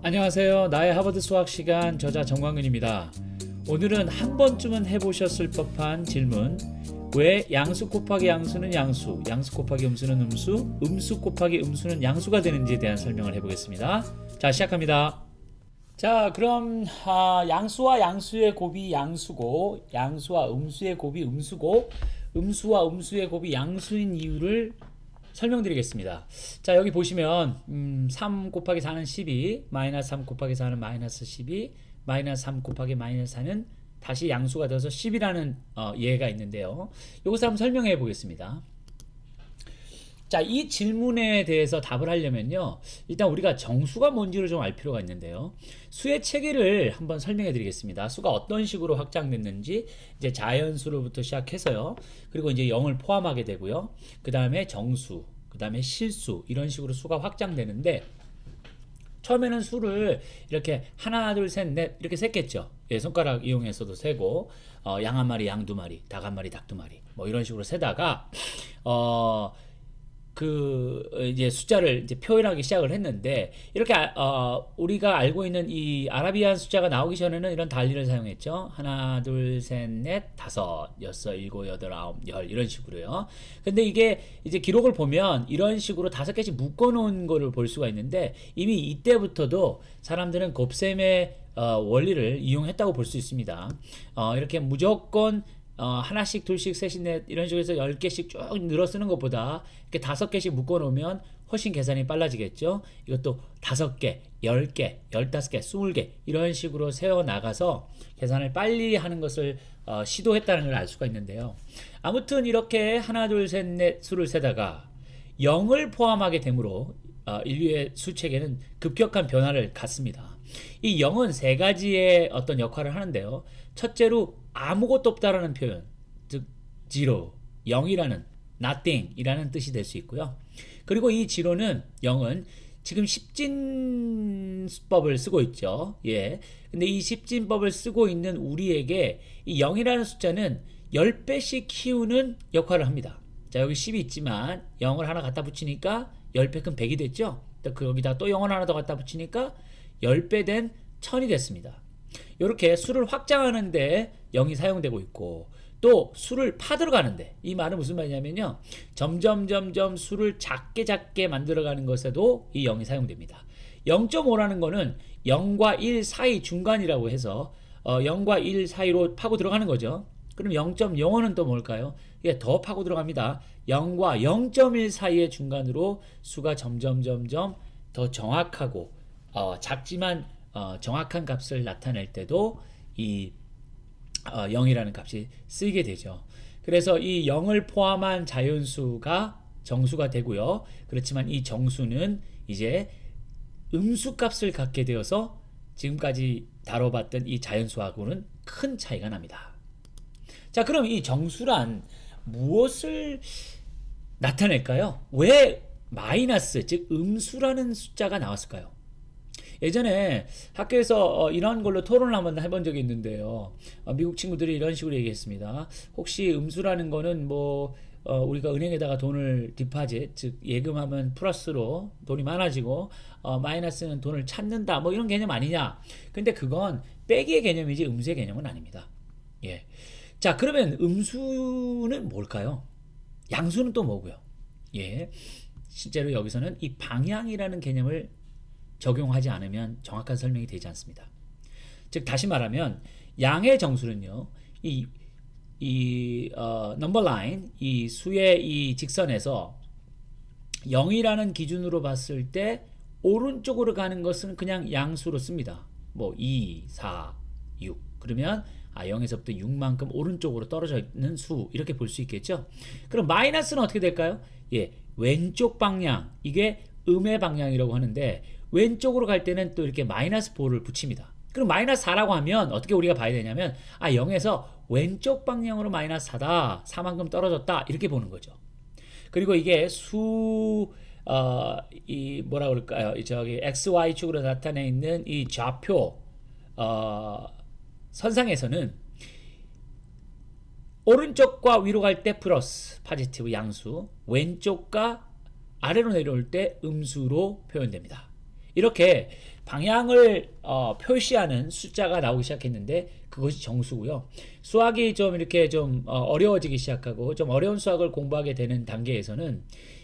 안녕하세요. 나의 하버드 수학 시간 저자 정광근입니다. 오늘은 한 번쯤은 해보셨을 법한 질문. 왜 양수 곱하기 양수는 양수, 양수 곱하기 음수는 음수, 음수 곱하기 음수는 양수가 되는지에 대한 설명을 해보겠습니다. 자, 시작합니다. 자, 그럼 양수와 양수의 곱이 양수고, 양수와 음수의 곱이 음수고, 음수와 음수의 곱이 양수인 이유를 설명드리겠습니다. 자, 여기 보시면 3 곱하기 4는 12, 마이너스 3 곱하기 4는 마이너스 12, 마이너스 3 곱하기 마이너스 4는 다시 양수가 되어서 10이라는 예가 있는데요. 이것을 한번 설명해 보겠습니다. 자, 이 질문에 대해서 답을 하려면요, 일단 우리가 정수가 뭔지를 좀 알 필요가 있는데요. 수의 체계를 한번 설명해 드리겠습니다. 수가 어떤 식으로 확장됐는지, 이제 자연수로부터 시작해서요. 그리고 이제 0을 포함하게 되고요. 그 다음에 정수, 그 다음에 실수, 이런 식으로 수가 확장되는데, 처음에는 수를 이렇게 하나, 둘, 셋, 넷 이렇게 셌겠죠. 예, 손가락 이용해서도 세고, 양 한 마리, 양 두 마리, 닭 한 마리, 닭 두 마리, 뭐 이런 식으로 세다가, 이제 숫자를 이제 표현하기 시작을 했는데, 이렇게 우리가 알고 있는 이 아라비안 숫자가 나오기 전에는 이런 단리를 사용했죠. 하나, 둘, 셋, 넷, 다섯, 여섯, 일곱, 여덟, 아홉, 열, 이런 식으로요. 근데 이게 이제 기록을 보면 이런 식으로 5개씩 묶어 놓은 거를 볼 수가 있는데, 이미 이때부터도 사람들은 곱셈의 원리를 이용했다고 볼 수 있습니다. 이렇게 무조건 하나씩, 둘씩, 셋씩, 넷 이런 식으로 해서 10개씩 쭉 늘어 쓰는 것보다 이렇게 5개씩 묶어 놓으면 훨씬 계산이 빨라지겠죠. 이것도 5개, 10개, 15개, 20개 이런 식으로 세워 나가서 계산을 빨리 하는 것을 시도했다는 걸 알 수가 있는데요. 아무튼 이렇게 하나, 둘, 셋, 넷 수를 세다가 0을 포함하게 되므로 인류의 수체계는 급격한 변화를 갖습니다. 이 0은 세 가지의 어떤 역할을 하는데요. 첫째로 아무것도 없다라는 표현, 즉 zero, 0이라는 nothing이라는 뜻이 될 수 있고요. 그리고 이 zero는 0은 지금 십진법을 쓰고 있죠. 예. 근데 이 십진법을 쓰고 있는 우리에게 이 0이라는 숫자는 10배씩 키우는 역할을 합니다. 자, 여기 10이 있지만 0을 하나 갖다 붙이니까 10배큼 100이 됐죠. 여기다 또 0을 하나 더 갖다 붙이니까 10배 된 1000이 됐습니다. 이렇게 수를 확장하는데 0이 사용되고 있고, 또 수를 파들어가는데, 이 말은 무슨 말이냐면요, 점점 수를 작게 만들어가는 것에도 이 0이 사용됩니다. 0.5라는 거는 0과 1 사이 중간이라고 해서 0과 1 사이로 파고 들어가는 거죠. 그럼 0.05는 또 뭘까요? 이게 더 파고 들어갑니다. 0과 0.1 사이의 중간으로 수가 점점 더 정확하고 작지만 정확한 값을 나타낼 때도 이 0이라는 값이 쓰이게 되죠. 그래서 이 0을 포함한 자연수가 정수가 되고요. 그렇지만 이 정수는 이제 음수 값을 갖게 되어서 지금까지 다뤄봤던 이 자연수하고는 큰 차이가 납니다. 자, 그럼 이 정수란 무엇을 나타낼까요? 왜 마이너스, 즉 음수라는 숫자가 나왔을까요? 예전에 학교에서 이런 걸로 토론을 한번 해본 적이 있는데요. 미국 친구들이 이런 식으로 얘기했습니다. 혹시 음수라는 거는 우리가 은행에다가 돈을 디파짓, 즉 예금하면 플러스로 돈이 많아지고 마이너스는 돈을 찾는다, 뭐 이런 개념 아니냐? 근데 그건 빼기의 개념이지 음수의 개념은 아닙니다. 예. 자, 그러면 음수는 뭘까요? 양수는 또 뭐고요? 예. 실제로 여기서는 이 방향이라는 개념을 적용하지 않으면 정확한 설명이 되지 않습니다. 즉 다시 말하면 양의 정수는요, 이 넘버 라인, 이 수의 이 직선에서 0이라는 기준으로 봤을 때 오른쪽으로 가는 것은 그냥 양수로 씁니다. 2, 4, 6. 그러면 0에서부터 6만큼 오른쪽으로 떨어져 있는 수, 이렇게 볼 수 있겠죠. 그럼 마이너스는 어떻게 될까요? 예, 왼쪽 방향, 이게 음의 방향이라고 하는데, 왼쪽으로 갈 때는 또 이렇게 마이너스 4를 붙입니다. 그럼 마이너스 4라고 하면 어떻게 우리가 봐야 되냐면 0에서 왼쪽 방향으로 마이너스 4다, 4만큼 떨어졌다, 이렇게 보는 거죠. 그리고 이게 뭐라 그럴까요? 저기 XY축으로 나타내 있는 이 좌표 선상에서는 오른쪽과 위로 갈 때 플러스, 포지티브 양수, 왼쪽과 아래로 내려올 때 음수로 표현됩니다. 이렇게 방향을 표시하는 숫자가 나오기 시작했는데 그것이 정수고요. 수학이 좀 이렇게 좀 어려워지기 시작하고 좀 어려운 수학을 공부하게 되는 단계에서는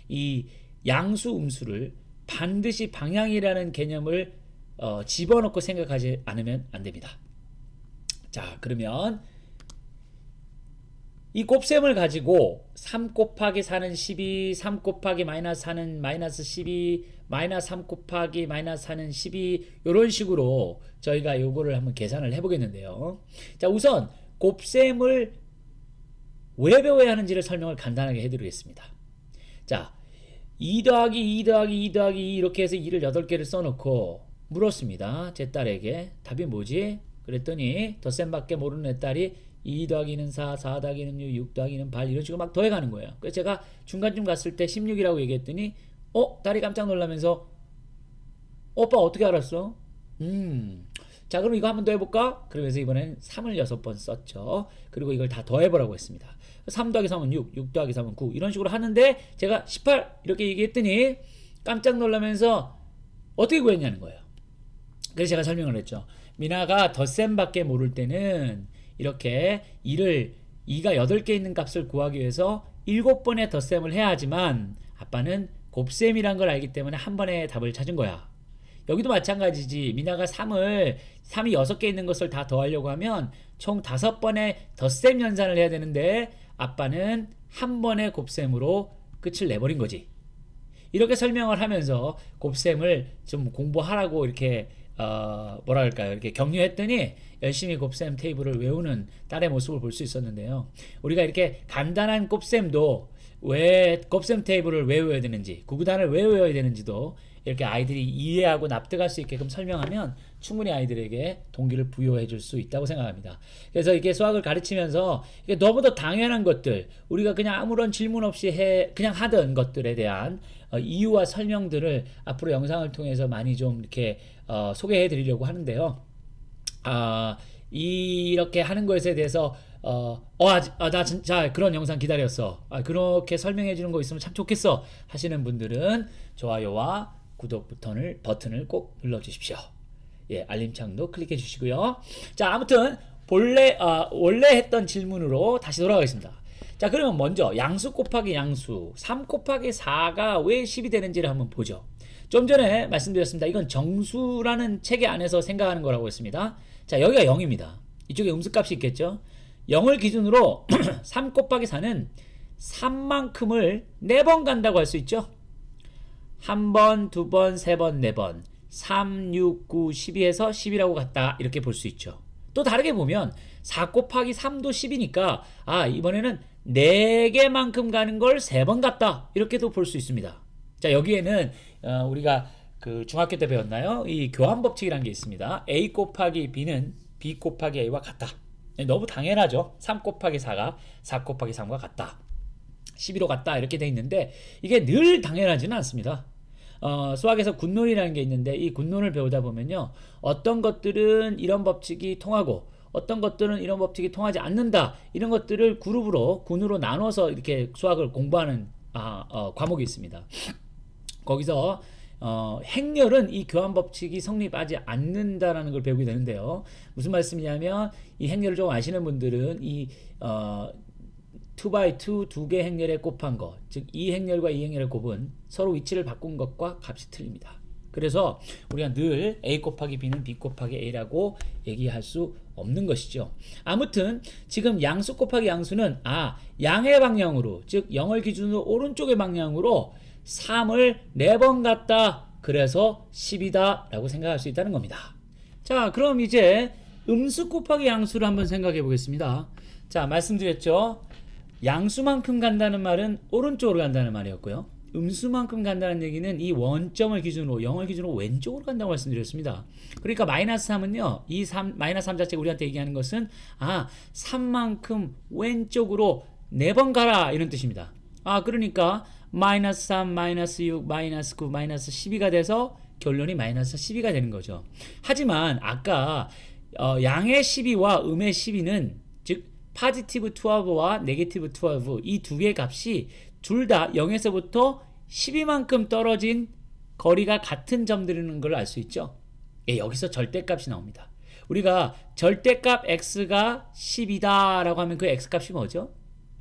이 양수, 음수를 반드시 방향이라는 개념을 집어넣고 생각하지 않으면 안 됩니다. 자, 그러면 이 곱셈을 가지고 3 곱하기 4는 12, 3 곱하기 마이너스 4는 마이너스 12, 마이너스 3 곱하기 마이너스 4는 12 이런 식으로 저희가 요거를 한번 계산을 해보겠는데요. 자, 우선 곱셈을 왜 배워야 하는지를 설명을 간단하게 해드리겠습니다. 자, 2 더하기 2 더하기 2 더하기 2 이렇게 해서 2를 8개를 써놓고 물었습니다. 제 딸에게 답이 뭐지? 그랬더니 덧셈밖에 모르는 내 딸이 2 더하기는 4, 4 더하기는 6, 6 더하기는 8 이런 식으로 막 더해가는 거예요. 그래서 제가 중간쯤 갔을 때 16이라고 얘기했더니 딸이 깜짝 놀라면서 오빠 어떻게 알았어? 자, 그럼 이거 한번 더 해볼까? 그러면서 이번엔 3을 6번 썼죠. 그리고 이걸 다 더해보라고 했습니다. 3 더하기 3은 6, 6 더하기 3은 9 이런 식으로 하는데 제가 18 이렇게 얘기했더니 깜짝 놀라면서 어떻게 구했냐는 거예요. 그래서 제가 설명을 했죠. 미나가 덧셈밖에 모를 때는 이렇게 2가 8개 있는 값을 구하기 위해서 7번의 덧셈을 해야 하지만 아빠는 곱셈이란 걸 알기 때문에 한 번에 답을 찾은 거야. 여기도 마찬가지지. 미나가 3이 6개 있는 것을 다 더하려고 하면 총 5번의 덧셈 연산을 해야 되는데 아빠는 한 번의 곱셈으로 끝을 내버린 거지. 이렇게 설명을 하면서 곱셈을 좀 공부하라고 이렇게 뭐랄까요, 이렇게 격려했더니 열심히 곱셈 테이블을 외우는 딸의 모습을 볼 수 있었는데요. 우리가 이렇게 간단한 곱셈도 왜 곱셈 테이블을 왜 외워야 되는지, 구구단을 왜 외워야 되는지도 이렇게 아이들이 이해하고 납득할 수 있게끔 설명하면 충분히 아이들에게 동기를 부여해 줄 수 있다고 생각합니다. 그래서 이게 수학을 가르치면서 이게 너무도 당연한 것들, 우리가 그냥 아무런 질문 없이 그냥 하던 것들에 대한 이유와 설명들을 앞으로 영상을 통해서 많이 좀 이렇게 소개해 드리려고 하는데요. 이렇게 하는 것에 대해서 나 진짜 그런 영상 기다렸어. 그렇게 설명해 주는 거 있으면 참 좋겠어 하시는 분들은 좋아요와 구독 버튼을 꼭 눌러 주십시오. 예, 알림창도 클릭해 주시고요. 자, 아무튼 원래 했던 질문으로 다시 돌아가겠습니다. 자, 그러면 먼저 양수 곱하기 양수 3 곱하기 4가 왜 10이 되는지를 한번 보죠. 좀 전에 말씀드렸습니다. 이건 정수라는 체계 안에서 생각하는 거라고 했습니다. 자, 여기가 0입니다. 이쪽에 음수값이 있겠죠. 0을 기준으로 3 곱하기 4는 3만큼을 4번 간다고 할 수 있죠. 1번, 2번, 3번, 4번 3, 6, 9, 12에서 10이라고 갔다 이렇게 볼 수 있죠. 또 다르게 보면 4 곱하기 3도 10이니까 이번에는 4개만큼 가는 걸 3번 갔다 이렇게도 볼 수 있습니다. 자, 여기에는 우리가 그 중학교 때 배웠나요? 이 교환 법칙이라는 게 있습니다. A 곱하기 B는 B 곱하기 A와 같다. 너무 당연하죠. 3 곱하기 4가 4 곱하기 3과 같다. 12로 같다 이렇게 돼 있는데 이게 늘 당연하지는 않습니다. 수학에서 군론이라는 게 있는데 이 군론을 배우다 보면요, 어떤 것들은 이런 법칙이 통하고 어떤 것들은 이런 법칙이 통하지 않는다, 이런 것들을 군으로 나눠서 이렇게 수학을 공부하는 과목이 있습니다. 거기서 행렬은 이 교환 법칙이 성립하지 않는다라는 걸 배우게 되는데요. 무슨 말씀이냐면 이 행렬을 좀 아시는 분들은 이 2x2 두 개 행렬에 곱한 것, 즉 이 행렬과 이 행렬의 곱은 서로 위치를 바꾼 것과 값이 틀립니다. 그래서 우리가 늘 A 곱하기 B는 B 곱하기 A라고 얘기할 수 없는 것이죠. 아무튼 지금 양수 곱하기 양수는 양의 방향으로, 즉 0을 기준으로 오른쪽의 방향으로 3을 4번 갔다, 그래서 10이다 라고 생각할 수 있다는 겁니다. 자, 그럼 이제 음수 곱하기 양수를 한번 생각해 보겠습니다. 자, 말씀드렸죠. 양수만큼 간다는 말은 오른쪽으로 간다는 말이었고요. 음수만큼 간다는 얘기는 이 원점을 기준으로 0을 기준으로 왼쪽으로 간다고 말씀드렸습니다. 그러니까 마이너스 3은요, 이 마이너스 3 자체가 우리한테 얘기하는 것은 3만큼 왼쪽으로 4번 가라 이런 뜻입니다. 그러니까 마이너스 3, 마이너스 6, 마이너스 9, 마이너스 12가 돼서 결론이 마이너스 12가 되는 거죠. 하지만 아까 양의 12와 음의 12는 즉 포지티브 12와 네게티브 12 이 두 개의 값이 둘 다 0에서부터 12만큼 떨어진 거리가 같은 점들인 걸 알 수 있죠. 예, 여기서 절대값이 나옵니다. 우리가 절대값 x가 10이다 라고 하면 그 x값이 뭐죠?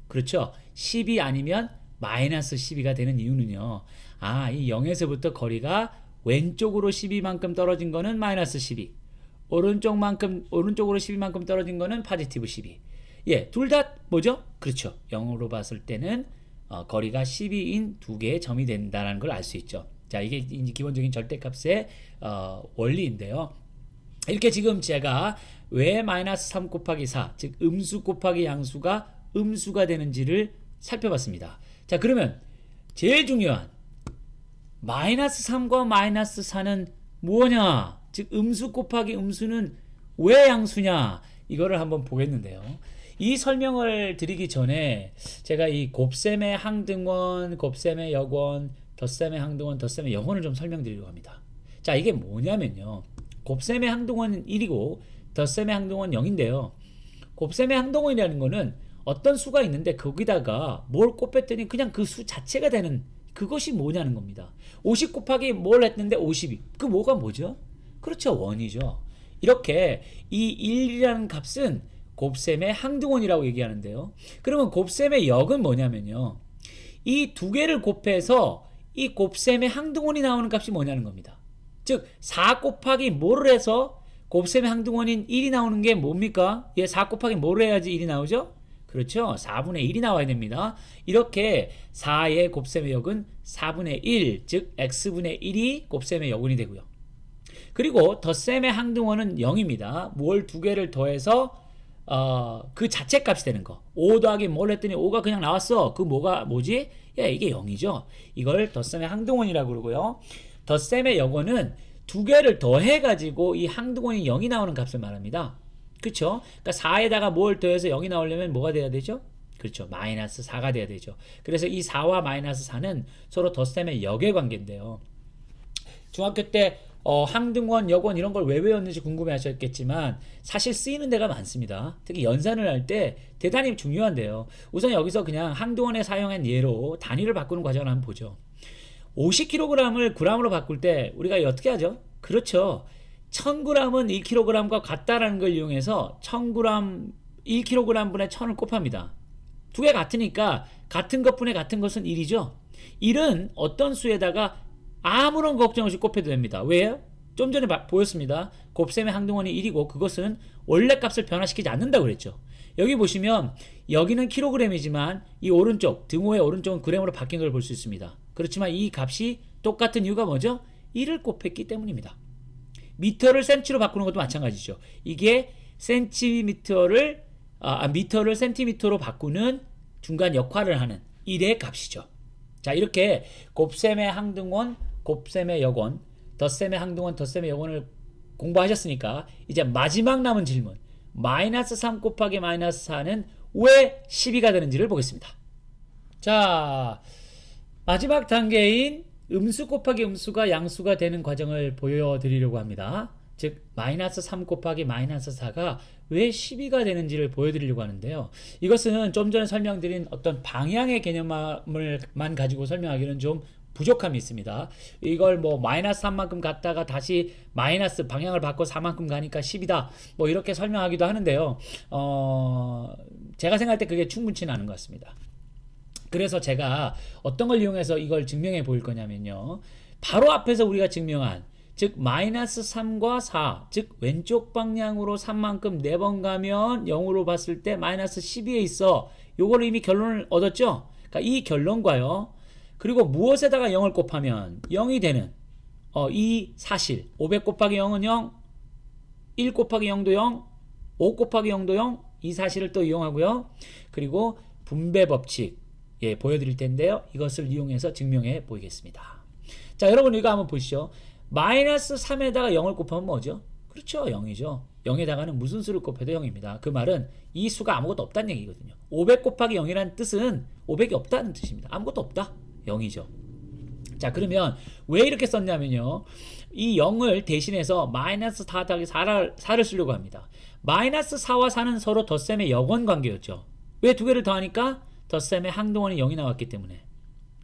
그렇죠. 10이 아니면 마이너스 12가 되는 이유는요. 이 0에서부터 거리가 왼쪽으로 12만큼 떨어진 거는 마이너스 12. 오른쪽으로 12만큼 떨어진 거는 파지티브 12. 예, 둘 다 뭐죠? 그렇죠. 0으로 봤을 때는 거리가 12인 두 개의 점이 된다는 걸 알 수 있죠. 자, 이게 이제 기본적인 절대값의 원리인데요. 이렇게 지금 제가 왜 마이너스 3 곱하기 4, 즉 음수 곱하기 양수가 음수가 되는지를 살펴봤습니다. 자, 그러면 제일 중요한 마이너스 3과 마이너스 4는 뭐냐? 즉 음수 곱하기 음수는 왜 양수냐? 이거를 한번 보겠는데요. 이 설명을 드리기 전에 제가 이 곱셈의 항등원, 곱셈의 역원, 덧셈의 항등원, 덧셈의 역원을 좀 설명드리려고 합니다. 자, 이게 뭐냐면요. 곱셈의 항등원은 1이고 덧셈의 항등원은 0인데요. 곱셈의 항등원이라는 거는 어떤 수가 있는데 거기다가 뭘 곱했더니 그냥 그 수 자체가 되는 그것이 뭐냐는 겁니다. 50 곱하기 뭘 했는데 52. 그 뭐가 뭐죠? 그렇죠. 원이죠. 이렇게 이 1이라는 값은 곱셈의 항등원이라고 얘기하는데요. 그러면 곱셈의 역은 뭐냐면요. 이 두 개를 곱해서 이 곱셈의 항등원이 나오는 값이 뭐냐는 겁니다. 즉 4 곱하기 뭐를 해서 곱셈의 항등원인 1이 나오는 게 뭡니까? 4 곱하기 뭐를 해야지 1이 나오죠? 그렇죠. 4분의 1이 나와야 됩니다. 이렇게 4의 곱셈의 역은 4분의 1, 즉 x분의 1이 곱셈의 역원이 되고요. 그리고 덧셈의 항등원은 0입니다. 뭘 두 개를 더해서 그 자체 값이 되는 거. 5 더하기 뭘 했더니 5가 그냥 나왔어. 그 뭐지? 이게 0이죠. 이걸 덧셈의 항등원이라고 그러고요. 덧셈의 역원은 두 개를 더해가지고 이 항등원이 0이 나오는 값을 말합니다. 그렇죠? 그러니까 4에다가 뭘 더해서 0이 나오려면 뭐가 돼야 되죠? 그렇죠. 마이너스 4가 돼야 되죠. 그래서 이 4와 마이너스 4는 서로 덧셈의 역의 관계인데요. 중학교 때 항등원, 역원 이런 걸 왜 외웠는지 궁금해 하셨겠지만 사실 쓰이는 데가 많습니다. 특히 연산을 할 때 대단히 중요한데요. 우선 여기서 그냥 항등원에 사용한 예로 단위를 바꾸는 과정을 한번 보죠. 50kg을 g으로 바꿀 때 우리가 어떻게 하죠? 그렇죠. 1000g은 1kg과 같다라는 걸 이용해서 1000g, 1kg 분의 1000을 곱합니다. 두 개 같으니까 같은 것분의 같은 것은 1이죠. 1은 어떤 수에다가 아무런 걱정 없이 곱해도 됩니다. 왜요? 좀 전에 보였습니다. 곱셈의 항등원이 1이고 그것은 원래 값을 변화시키지 않는다고 그랬죠. 여기 보시면 여기는 kg이지만 이 오른쪽 등호의 오른쪽은 g으로 바뀐 걸 볼 수 있습니다. 그렇지만 이 값이 똑같은 이유가 뭐죠? 1을 곱했기 때문입니다. 미터를 센치로 바꾸는 것도 마찬가지죠. 이게 미터를 센티미터로 바꾸는 중간 역할을 하는 1의 값이죠. 자, 이렇게 곱셈의 항등원, 곱셈의 역원, 덧셈의 항등원, 덧셈의 역원을 공부하셨으니까 이제 마지막 남은 질문, 마이너스 3 곱하기 마이너스 4는 왜 12가 되는지를 보겠습니다. 자, 마지막 단계인 음수 곱하기 음수가 양수가 되는 과정을 보여드리려고 합니다. 즉 마이너스 3 곱하기 마이너스 4가 왜 12가 되는지를 보여드리려고 하는데요. 이것은 좀 전에 설명드린 어떤 방향의 개념만 가지고 설명하기는 좀 부족함이 있습니다. 이걸 뭐 마이너스 3만큼 갔다가 다시 마이너스 방향을 바꿔 4만큼 가니까 10이다 뭐 이렇게 설명하기도 하는데요. 제가 생각할 때 그게 충분치는 않은 것 같습니다. 그래서 제가 어떤 걸 이용해서 이걸 증명해 보일 거냐면요. 바로 앞에서 우리가 증명한 즉 마이너스 3과 4 즉 왼쪽 방향으로 3만큼 4번 가면 0으로 봤을 때 마이너스 12에 있어. 요거를 이미 결론을 얻었죠. 그러니까 이 결론과요. 그리고 무엇에다가 0을 곱하면 0이 되는 이 사실 500 곱하기 0은 0 1 곱하기 0도 0 5 곱하기 0도 0 이 사실을 또 이용하고요. 그리고 분배 법칙 보여드릴 텐데요. 이것을 이용해서 증명해 보이겠습니다. 자, 여러분 이거 한번 보시죠. 마이너스 3에다가 0을 곱하면 뭐죠? 그렇죠. 0이죠. 0에다가는 무슨 수를 곱해도 0입니다. 그 말은 이 수가 아무것도 없다는 얘기거든요. 500 곱하기 0이라는 뜻은 500이 없다는 뜻입니다. 아무것도 없다. 0이죠. 자, 그러면 왜 이렇게 썼냐면요. 이 0을 대신해서 마이너스 4 더하기 4를 쓰려고 합니다. 마이너스 4와 4는 서로 덧셈의 역원 관계였죠. 왜 두 개를 더하니까? 덧셈의 항등원이 0이 나왔기 때문에.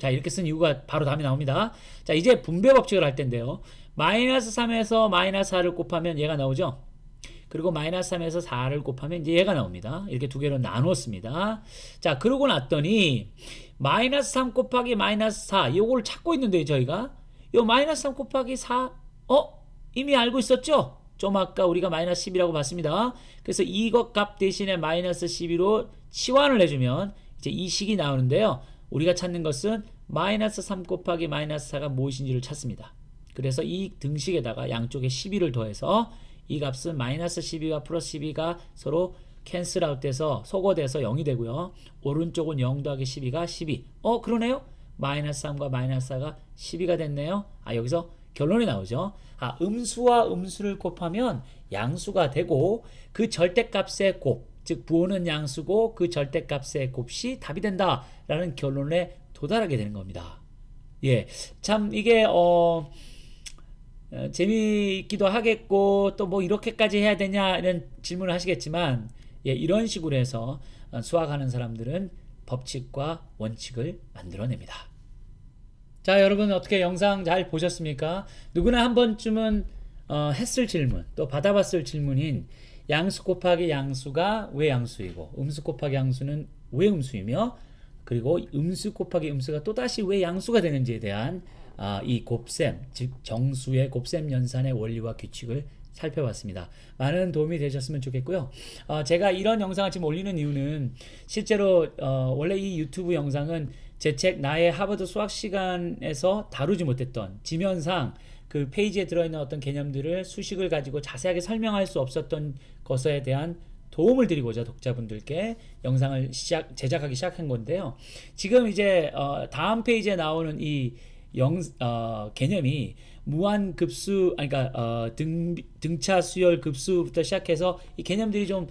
자, 이렇게 쓴 이유가 바로 답이 나옵니다. 자, 이제 분배 법칙을 할 텐데요. 마이너스 3에서 마이너스 4를 곱하면 얘가 나오죠. 그리고 마이너스 3에서 4를 곱하면 이제 얘가 나옵니다. 이렇게 두 개로 나눴습니다. 자, 그러고 났더니 마이너스 3 곱하기 마이너스 4 이걸 찾고 있는데 저희가 요 마이너스 3 곱하기 4 이미 알고 있었죠? 좀 아까 우리가 마이너스 10이라고 봤습니다. 그래서 이것 값 대신에 마이너스 12로 치환을 해주면 이제 이 식이 나오는데요. 우리가 찾는 것은 마이너스 3 곱하기 마이너스 4가 무엇인지를 찾습니다. 그래서 이 등식에다가 양쪽에 12를 더해서 이 값은 마이너스 12와 플러스 12가 서로 캔슬 아웃돼서 소거돼서 0이 되고요. 오른쪽은 0 더하기 12가 12. 그러네요. 마이너스 3과 마이너스 4가 12가 됐네요. 여기서 결론이 나오죠. 음수와 음수를 곱하면 양수가 되고 그 절대값의 곱, 즉 부호는 양수고 그 절대값의 곱이 답이 된다라는 결론에 도달하게 되는 겁니다. 예, 참 이게 재미있기도 하겠고 또 뭐 이렇게까지 해야 되냐 이런 질문을 하시겠지만 예, 이런 식으로 해서 수학하는 사람들은 법칙과 원칙을 만들어냅니다. 자, 여러분 어떻게 영상 잘 보셨습니까? 누구나 한 번쯤은 했을 질문 또 받아봤을 질문인 양수 곱하기 양수가 왜 양수이고 음수 곱하기 양수는 왜 음수이며 그리고 음수 곱하기 음수가 또다시 왜 양수가 되는지에 대한 이 곱셈, 즉 정수의 곱셈 연산의 원리와 규칙을 살펴봤습니다. 많은 도움이 되셨으면 좋겠고요. 제가 이런 영상을 지금 올리는 이유는 실제로 원래 이 유튜브 영상은 제 책 나의 하버드 수학 시간에서 다루지 못했던 지면상 그 페이지에 들어있는 어떤 개념들을 수식을 가지고 자세하게 설명할 수 없었던 것에 대한 도움을 드리고자 독자분들께 영상을 제작하기 시작한 건데요. 지금 이제 다음 페이지에 나오는 이 개념이 무한급수, 그러니까 등차 수열 급수부터 시작해서 이 개념들이 좀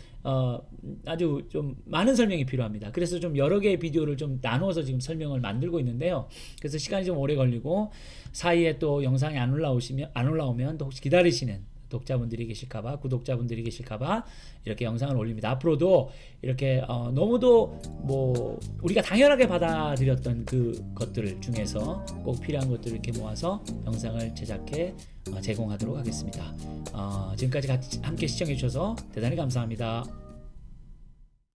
아주 좀 많은 설명이 필요합니다. 그래서 좀 여러 개의 비디오를 좀 나누어서 지금 설명을 만들고 있는데요. 그래서 시간이 좀 오래 걸리고 사이에 또 영상이 안 올라오면 또 혹시 기다리시는 독자분들이 계실까봐, 구독자분들이 계실까봐 이렇게 영상을 올립니다. 앞으로도 이렇게 너무도 뭐 우리가 당연하게 받아들였던 그 것들 중에서 꼭 필요한 것들을 이렇게 모아서 영상을 제작해 제공하도록 하겠습니다. 지금까지 함께 시청해 주셔서 대단히 감사합니다.